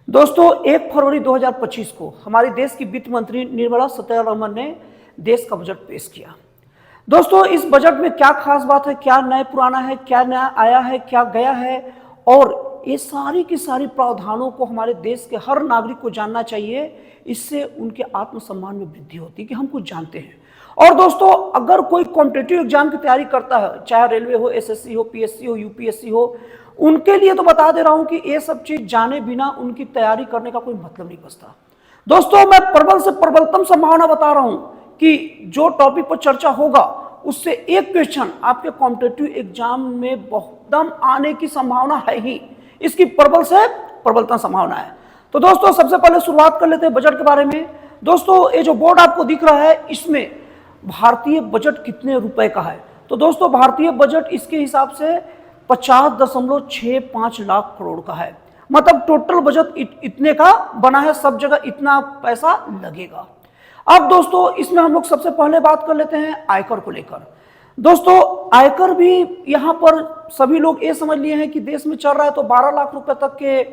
दोस्तों 1 फरवरी 2025 को हमारे देश की वित्त मंत्री निर्मला सीतारमण ने देश का बजट पेश किया। दोस्तों इस बजट में क्या खास बात है, क्या नया पुराना है, क्या नया आया है, क्या गया है, और ये सारी की सारी प्रावधानों को हमारे देश के हर नागरिक को जानना चाहिए। इससे उनके आत्मसम्मान में वृद्धि होती है कि हम कुछ जानते हैं। और दोस्तों अगर कोई कॉम्पिटिटिव एग्जाम की तैयारी करता है, चाहे रेलवे हो, एसएससी हो, पीएससी हो, यूपीएससी हो, उनके लिए तो बता दे रहा हूं कि ये सब चीज जाने बिना उनकी तैयारी करने का कोई मतलब नहीं बचता। दोस्तों मैं प्रबल से प्रबलतम संभावना बता रहा हूं कि जो टॉपिक पर चर्चा होगा उससे एक क्वेश्चन आपके कॉम्पिटिटिव एग्जाम में बहुत आने की संभावना है ही, इसकी प्रबल से प्रबलतम संभावना है। तो दोस्तों सबसे पहले शुरुआत कर लेते हैं बजट के बारे में। दोस्तों ये जो बोर्ड आपको दिख रहा है इसमें भारतीय बजट कितने रुपए का है, तो दोस्तों भारतीय बजट इसके हिसाब से 50.65 लाख करोड़ का है। मतलब टोटल बजट इतने का बना है, सब जगह इतना पैसा लगेगा। अब दोस्तों इसमें हम लोग सबसे पहले बात कर लेते हैं आयकर को लेकर। दोस्तों आयकर भी यहाँ पर सभी लोग ये समझ लिए हैं कि देश में चल रहा है तो 12 लाख रुपए तक के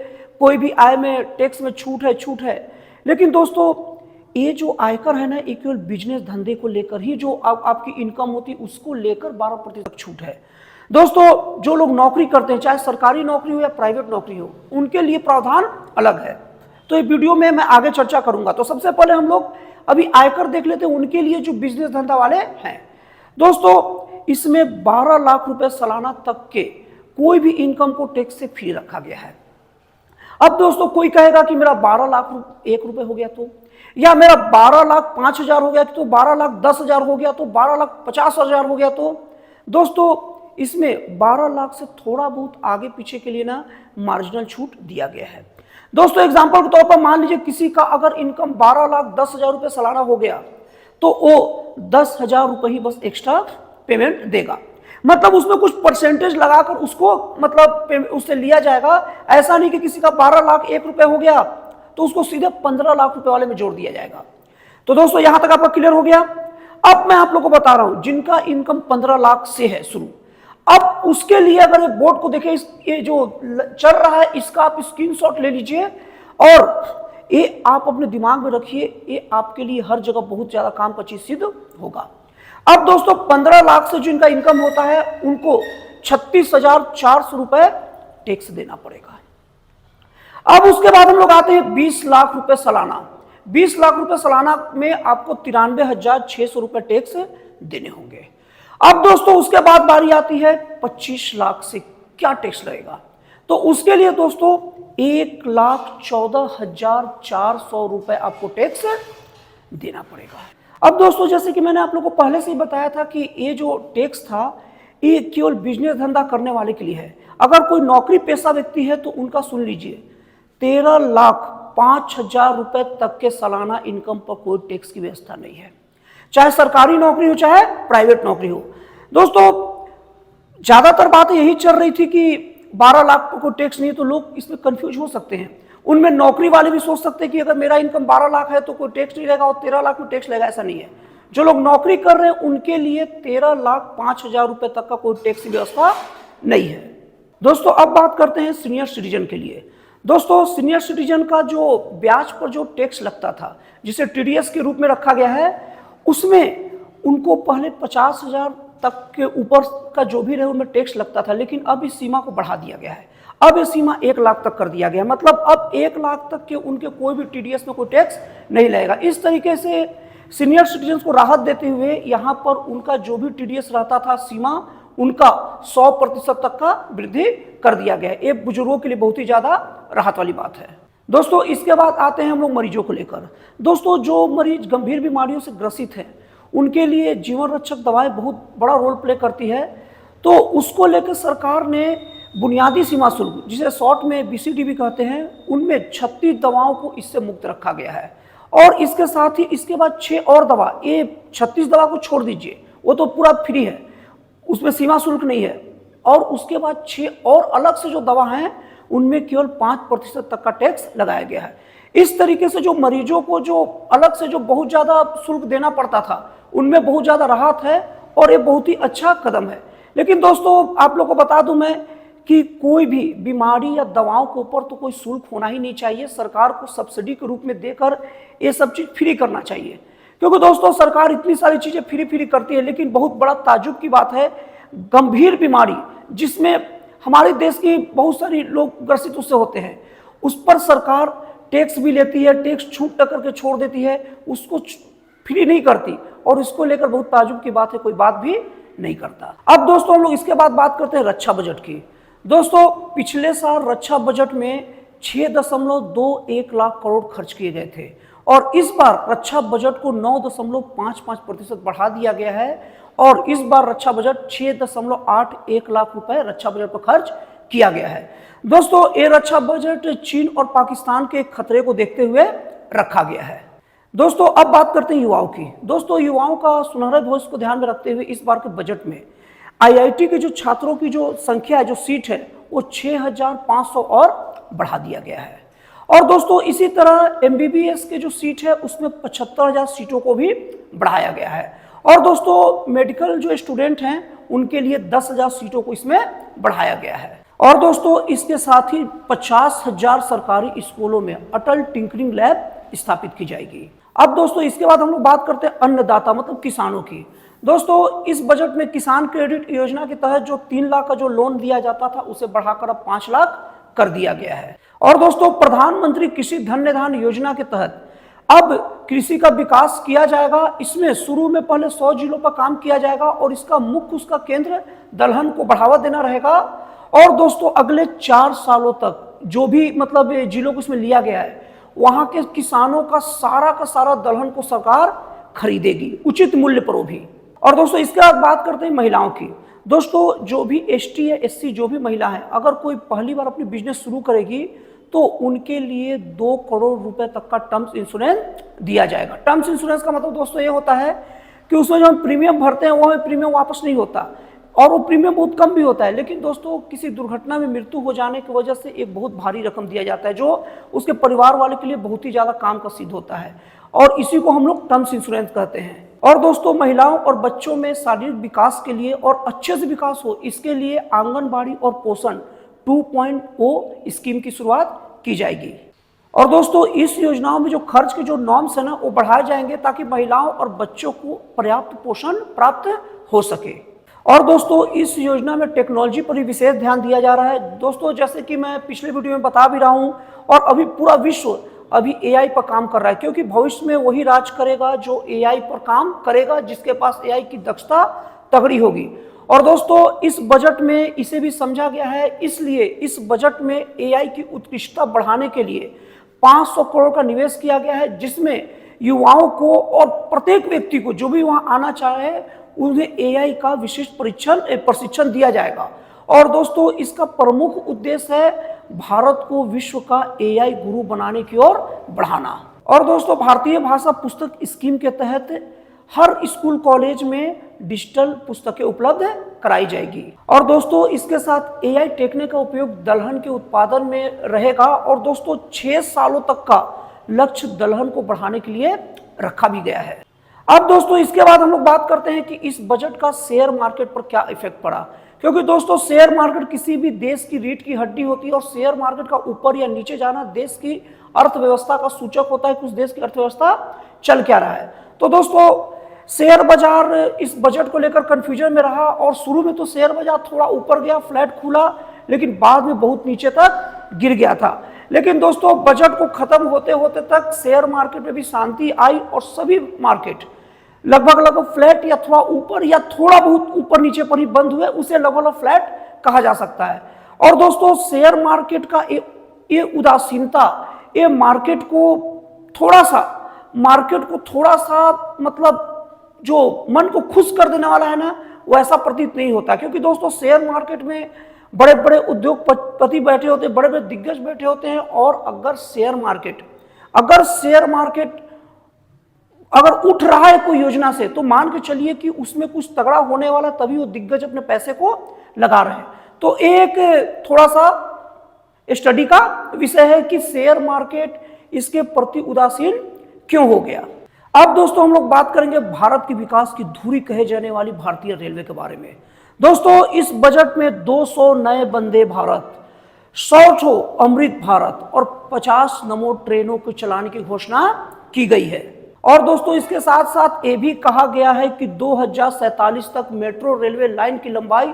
कोई भी आय में टैक्स में छूट है। लेकिन दोस्तों ये जो आयकर है ना, ये केवल बिजनेस धंधे को लेकर ही जो आपकी इनकम होती है उसको लेकर 12% छूट है। दोस्तों जो लोग नौकरी करते हैं, चाहे सरकारी नौकरी हो या प्राइवेट नौकरी हो, उनके लिए प्रावधान अलग है। तो ये वीडियो में मैं आगे चर्चा करूंगा। तो सबसे पहले हम लोग अभी आयकर देख लेते हैं उनके लिए जो बिजनेस धंधा वाले हैं। दोस्तों इसमें 12 लाख रुपए सालाना तक के कोई भी इनकम को टैक्स से फ्री रखा गया है। अब दोस्तों कोई कहेगा कि मेरा 12 लाख 1 रुपए हो गया तो, या मेरा 12 लाख 5,000 हो गया तो, 12 लाख 10,000 हो गया तो, 12 लाख 50,000 हो गया तो। दोस्तों इसमें 12 लाख से थोड़ा बहुत आगे पीछे के लिए ना मार्जिनल छूट दिया गया है। दोस्तों एग्जांपल के तौर पर मान लीजिए किसी का अगर इनकम 12 लाख 10,000 रुपए सालाना हो गया तो वो 10,000 रुपए ही बस एक्स्ट्रा पेमेंट देगा। मतलब उसमें कुछ परसेंटेज लगाकर उसको मतलब उससे लिया जाएगा। ऐसा नहीं कि किसी का 12 लाख 1 रुपए हो गया तो उसको सीधे 15 लाख रुपए वाले में जोड़ दिया जाएगा। तो दोस्तों यहां तक आपका क्लियर हो गया। अब मैं आप लोगों को बता रहा हूं जिनका इनकम 15 लाख से है शुरू, अब उसके लिए अगर ये बोर्ड को देखें, ये जो चल रहा है इसका आप स्क्रीनशॉट ले लीजिए और ये आप अपने दिमाग में रखिए, ये आपके लिए हर जगह बहुत ज्यादा काम का चीज सिद्ध होगा। अब दोस्तों 15 लाख से जो इनका इनकम होता है उनको 36,400 रुपए टैक्स देना पड़ेगा। अब उसके बाद हम लोग आते हैं 20 लाख रुपए सालाना। 20 लाख रुपए सालाना में आपको 93,600 रुपए टैक्स देने होंगे। अब दोस्तों उसके बाद बारी आती है 25 लाख से क्या टैक्स लगेगा, तो उसके लिए दोस्तों 1,14,400 रुपए आपको टैक्स देना पड़ेगा। अब दोस्तों जैसे कि मैंने आप लोगों को पहले से ही बताया था कि ये जो टैक्स था ये केवल बिजनेस धंधा करने वाले के लिए है। अगर कोई नौकरी पेशा व्यक्ति है तो उनका सुन लीजिए 13,05,000 रुपए तक के सालाना इनकम पर कोई टैक्स की व्यवस्था नहीं है, चाहे सरकारी नौकरी हो चाहे प्राइवेट नौकरी हो। दोस्तों ज्यादातर बात यही चल रही थी कि 12 लाख पर कोई टैक्स नहीं है, तो लोग इसमें कंफ्यूज हो सकते हैं। उनमें नौकरी वाले भी सोच सकते हैं कि अगर मेरा इनकम 12 लाख है तो कोई टैक्स नहीं रहेगा और 13 लाख में टैक्स लगेगा, ऐसा नहीं है। जो लोग नौकरी कर रहे हैं उनके लिए 13,05,000 रुपए तक का कोई टैक्स की व्यवस्था नहीं है। दोस्तों अब बात करते हैं सीनियर सिटीजन के लिए। दोस्तों सीनियर सिटीजन का जो ब्याज पर जो टैक्स लगता था जिसे टीडीएस के रूप में रखा गया है, उसमें उनको पहले 50,000 तक के ऊपर का जो भी रहे उनमें टैक्स लगता था, लेकिन अब इस सीमा को बढ़ा दिया गया है। अब ये सीमा 1 लाख तक कर दिया गया। मतलब अब 1 लाख तक के उनके कोई भी टीडीएस में कोई टैक्स नहीं लगेगा। इस तरीके से सीनियर सिटीजन को राहत देते हुए यहाँ पर उनका जो भी टीडीएस रहता था सीमा उनका 100% तक का वृद्धि कर दिया गया है। ये बुजुर्गों के लिए बहुत ही ज्यादा राहत वाली बात है। दोस्तों इसके बाद आते हैं हम लोग मरीजों को लेकर। दोस्तों जो मरीज गंभीर बीमारियों से ग्रसित हैं उनके लिए जीवन रक्षक दवाएं बहुत बड़ा रोल प्ले करती है। तो उसको लेकर सरकार ने बुनियादी सीमा शुल्क, जिसे शॉर्ट में बीसीडी भी कहते हैं, उनमें 36 दवाओं को इससे मुक्त रखा गया है। और इसके साथ ही इसके बाद 6 और दवा, ये 36 दवा को छोड़ दीजिए वो तो पूरा फ्री है, उसमें सीमा शुल्क नहीं है। और उसके बाद 6 और अलग से जो दवा हैं उनमें केवल 5% तक का टैक्स लगाया गया है। इस तरीके से जो मरीजों को जो अलग से जो बहुत ज्यादा शुल्क देना पड़ता था उनमें बहुत ज्यादा राहत है और ये बहुत ही अच्छा कदम है। लेकिन दोस्तों आप लोग को बता दूं मैं कि कोई भी बीमारी या दवाओं के ऊपर तो कोई शुल्क होना ही नहीं चाहिए। सरकार को सब्सिडी के रूप में देकर ये सब चीज़ फ्री करना चाहिए, क्योंकि दोस्तों सरकार इतनी सारी चीज़ें फ्री करती है, लेकिन बहुत बड़ा ताज्जुब की बात है, गंभीर बीमारी जिसमें हमारे देश की बहुत सारी लोग ग्रसित उससे होते हैं, उस पर सरकार टैक्स भी लेती है, टैक्स छूट करके छोड़ देती है, उसको फ्री नहीं करती, और इसको लेकर बहुत ताज्जुब की बात है, कोई बात भी नहीं करता। अब दोस्तों हम लोग इसके बाद बात करते हैं रक्षा बजट की। दोस्तों पिछले साल रक्षा बजट में 6.21 लाख करोड़ खर्च किए गए थे, और इस बार रक्षा बजट को 9.55% बढ़ा दिया गया है, और इस बार रक्षा बजट 6.81 लाख रुपए रक्षा बजट पर खर्च किया गया है। दोस्तों ये रक्षा बजट चीन और पाकिस्तान के खतरे को देखते हुए रखा गया है। दोस्तों अब बात करते हैं युवाओं की। दोस्तों युवाओं का सुनहरे भविष्य को ध्यान में रखते हुए इस बार के बजट में आईआईटी के जो छात्रों की जो संख्या है, जो सीट है, वो 6500 और बढ़ा दिया गया है। और दोस्तों इसी तरह एमबीबीएस के जो सीट है उसमें 75,000 सीटों को भी बढ़ाया गया है। और दोस्तों मेडिकल जो स्टूडेंट हैं उनके लिए 10,000 सीटों को इसमें बढ़ाया गया है। और दोस्तों इसके साथ ही 50,000 सरकारी स्कूलों में अटल टिंकरिंग लैब स्थापित की जाएगी। अब दोस्तों इसके बाद हम लोग बात करते हैं अन्नदाता मतलब किसानों की। दोस्तों इस बजट में किसान क्रेडिट योजना के तहत जो 3 लाख का जो लोन दिया जाता था उसे बढ़ाकर अब 5 लाख कर दिया गया है। और दोस्तों प्रधानमंत्री कृषि धन्य धान योजना के तहत अब कृषि का विकास किया जाएगा। इसमें शुरू में पहले 100 जिलों पर काम किया जाएगा, और इसका मुख्य उसका केंद्र दलहन को बढ़ावा देना रहेगा। और दोस्तों अगले 4 सालों तक जो भी मतलब जिलों को इसमें लिया गया है, वहां के किसानों का सारा दलहन को सरकार खरीदेगी उचित मूल्य पर वो भी। और दोस्तों इसके बाद बात करते हैं महिलाओं की। दोस्तों जो भी एसटी या एससी जो भी महिला है, अगर कोई पहली बार अपनी बिजनेस शुरू करेगी तो उनके लिए 2 करोड़ रुपए तक का टर्म्स इंश्योरेंस दिया जाएगा। टर्म्स इंश्योरेंस का मतलब दोस्तों ये होता है कि उसमें जो हम प्रीमियम भरते हैं वो हमें प्रीमियम वापस नहीं होता, और वो प्रीमियम बहुत कम भी होता है, लेकिन दोस्तों किसी दुर्घटना में मृत्यु हो जाने की वजह से एक बहुत भारी रकम दिया जाता है, जो उसके परिवार वाले के लिए बहुत ही ज़्यादा काम का सिद्ध होता है, और इसी को हम लोग टर्म्स इंश्योरेंस कहते हैं। और दोस्तों महिलाओं और बच्चों में शारीरिक विकास के लिए और अच्छे से विकास हो, इसके लिए आंगनबाड़ी और पोषण 2.0 स्कीम की शुरुआत की जाएगी। और दोस्तों इस योजनाओं में जो खर्च के जो नॉर्म्स है ना वो बढ़ाए जाएंगे, ताकि महिलाओं और बच्चों को पर्याप्त पोषण प्राप्त हो सके। और दोस्तों इस योजना में टेक्नोलॉजी पर भी विशेष ध्यान दिया जा रहा है। दोस्तों जैसे कि मैं पिछले वीडियो में बता भी रहा हूं, और अभी पूरा विश्व अभी एआई पर काम कर रहा है, क्योंकि भविष्य में वही राज करेगा जो एआई पर काम करेगा, जिसके पास एआई की दक्षता तगड़ी होगी। और दोस्तों इस बजट में इसे भी समझा गया है, इसलिए इस बजट में एआई की उत्कृष्टता बढ़ाने के लिए 500 करोड़ का निवेश किया गया है, जिसमें युवाओं को और प्रत्येक व्यक्ति को जो भी वहां आना चाहे उन्हें एआई का विशिष्ट प्रशिक्षण दिया जाएगा। और दोस्तों इसका प्रमुख उद्देश्य है भारत को विश्व का एआई गुरु बनाने की ओर बढ़ाना। और दोस्तों भारतीय भाषा पुस्तक स्कीम के तहत हर स्कूल कॉलेज में डिजिटल पुस्तकें उपलब्ध कराई जाएगी। और दोस्तों इसके साथ एआई टेक्निक का उपयोग दलहन के उत्पादन में रहेगा। और दोस्तों 6 सालों तक का लक्ष्य दलहन को बढ़ाने के लिए रखा भी गया है। अब दोस्तों इसके बाद हम लोग बात करते हैं कि इस बजट का शेयर मार्केट पर क्या इफेक्ट पड़ा, क्योंकि दोस्तों शेयर मार्केट किसी भी देश की रीढ़ की हड्डी होती है, और शेयर मार्केट का ऊपर या नीचे जाना देश की अर्थव्यवस्था का सूचक होता है कि उस देश की अर्थव्यवस्था चल क्या रहा है। तो दोस्तों शेयर बाजार इस बजट को लेकर कंफ्यूजन में रहा, और शुरू में तो शेयर बाजार थोड़ा ऊपर गया, फ्लैट खुला, लेकिन बाद में बहुत नीचे तक गिर गया था। लेकिन दोस्तों बजट को खत्म होते होते तक शेयर मार्केट में भी शांति आई, और सभी मार्केट लगभग फ्लैट या थोड़ा ऊपर या थोड़ा बहुत ऊपर नीचे पर ही बंद हुए, उसे लगभग फ्लैट कहा जा सकता है। और दोस्तों शेयर मार्केट का ये उदासीनता, ये मार्केट को थोड़ा सा मतलब जो मन को खुश कर देने वाला है ना, वैसा प्रतीत नहीं होता, क्योंकि दोस्तों शेयर मार्केट में बड़े बड़े उद्योगपति बैठे होते हैं, बड़े बड़े दिग्गज बैठे होते हैं, और अगर शेयर मार्केट अगर उठ रहा है कोई योजना से, तो मान के चलिए कि उसमें कुछ तगड़ा होने वाला, तभी वो दिग्गज अपने पैसे को लगा रहे हैं। तो एक थोड़ा सा स्टडी का विषय है कि शेयर मार्केट इसके प्रति उदासीन क्यों हो गया। अब दोस्तों हम लोग बात करेंगे भारत के विकास की धुरी कहे जाने वाली भारतीय रेलवे के बारे में। दोस्तों इस बजट में 200 नए वंदे भारत, 100 अमृत भारत और 50 नमो ट्रेनों को चलाने की घोषणा की गई है। और दोस्तों इसके साथ साथ ये भी कहा गया है कि 2047 तक मेट्रो रेलवे लाइन की लंबाई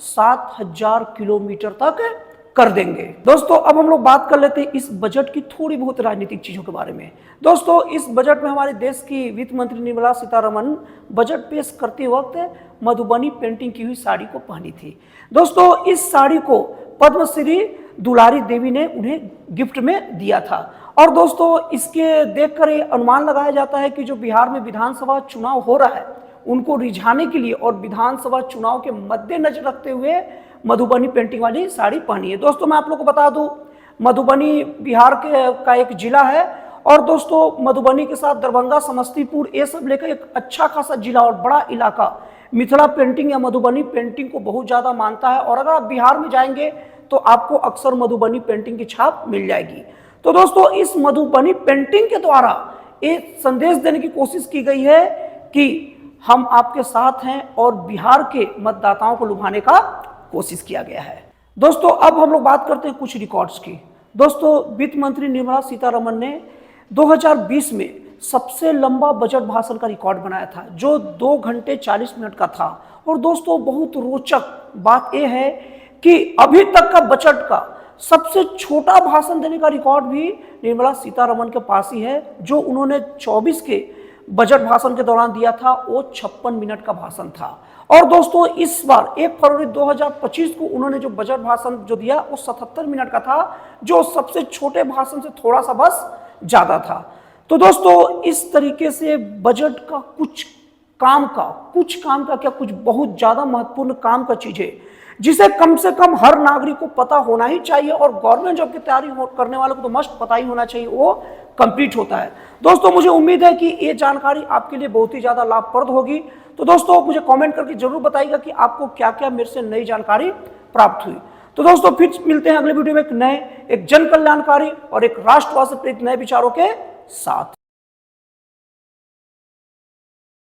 7000 किलोमीटर तक कर देंगे। दोस्तों अब हम लोग बात कर लेते हैं इस बजट की थोड़ी बहुत राजनीतिक चीजों के बारे में। दोस्तों इस बजट में हमारे देश की वित्त मंत्री निर्मला सीतारमण बजट पेश करते वक्त मधुबनी पेंटिंग की हुई साड़ी को पहनी थी। दोस्तों इस साड़ी को पद्मश्री दुलारी देवी ने उन्हें गिफ्ट में दिया था। और दोस्तों इसके देखकर ये अनुमान लगाया जाता है कि जो बिहार में विधानसभा चुनाव हो रहा है उनको रिझाने के लिए और विधानसभा चुनाव के मद्देनजर रखते हुए मधुबनी पेंटिंग वाली साड़ी पहनी है। दोस्तों मैं आप लोगों को बता दूं, मधुबनी बिहार का एक जिला है और दोस्तों मधुबनी के साथ दरभंगा, समस्तीपुर ये सब लेकर एक अच्छा खासा जिला और बड़ा इलाका मिथिला पेंटिंग या मधुबनी पेंटिंग को बहुत ज़्यादा मानता है। और अगर आप बिहार में जाएंगे तो आपको अक्सर मधुबनी पेंटिंग की छाप मिल जाएगी। तो दोस्तों इस मधुबनी पेंटिंग के द्वारा एक संदेश देने की कोशिश की गई है कि हम आपके साथ हैं और बिहार के मतदाताओं को लुभाने का कोशिश किया गया है। दोस्तों अब हम लोग बात करते हैं कुछ रिकॉर्ड्स की। दोस्तों वित्त मंत्री निर्मला सीतारमण ने 2020 में सबसे लंबा बजट भाषण का रिकॉर्ड बनाया था जो 2 घंटे 40 मिनट का था। और दोस्तों बहुत रोचक बात यह है कि अभी तक का बजट का सबसे छोटा भाषण देने का रिकॉर्ड भी निर्मला सीतारमण के पास ही है। जो उन्होंने 24 के बजट भाषण के दौरान दिया था वो 56 मिनट का भाषण था। और दोस्तों इस बार 1 फरवरी 2025 को उन्होंने जो बजट भाषण जो दिया वो 77 मिनट का था, जो सबसे छोटे भाषण से थोड़ा सा बस ज्यादा था। तो दोस्तों इस तरीके से बजट का कुछ काम का क्या कुछ बहुत ज्यादा महत्वपूर्ण काम का चीज है जिसे कम से कम हर नागरिक को पता होना ही चाहिए और गवर्नमेंट जॉब की तैयारी करने वालों को तो मस्ट पता ही होना चाहिए, वो कंप्लीट होता है। दोस्तों मुझे उम्मीद है कि ये जानकारी आपके लिए बहुत ही ज्यादा लाभप्रद होगी। तो दोस्तों मुझे कमेंट करके जरूर बताइएगा कि आपको क्या क्या मेरे से नई जानकारी प्राप्त हुई। तो दोस्तों फिर मिलते हैं अगले वीडियो में एक जन कल्याणकारी और एक राष्ट्रवाद से प्रेरित नए विचारों के साथ।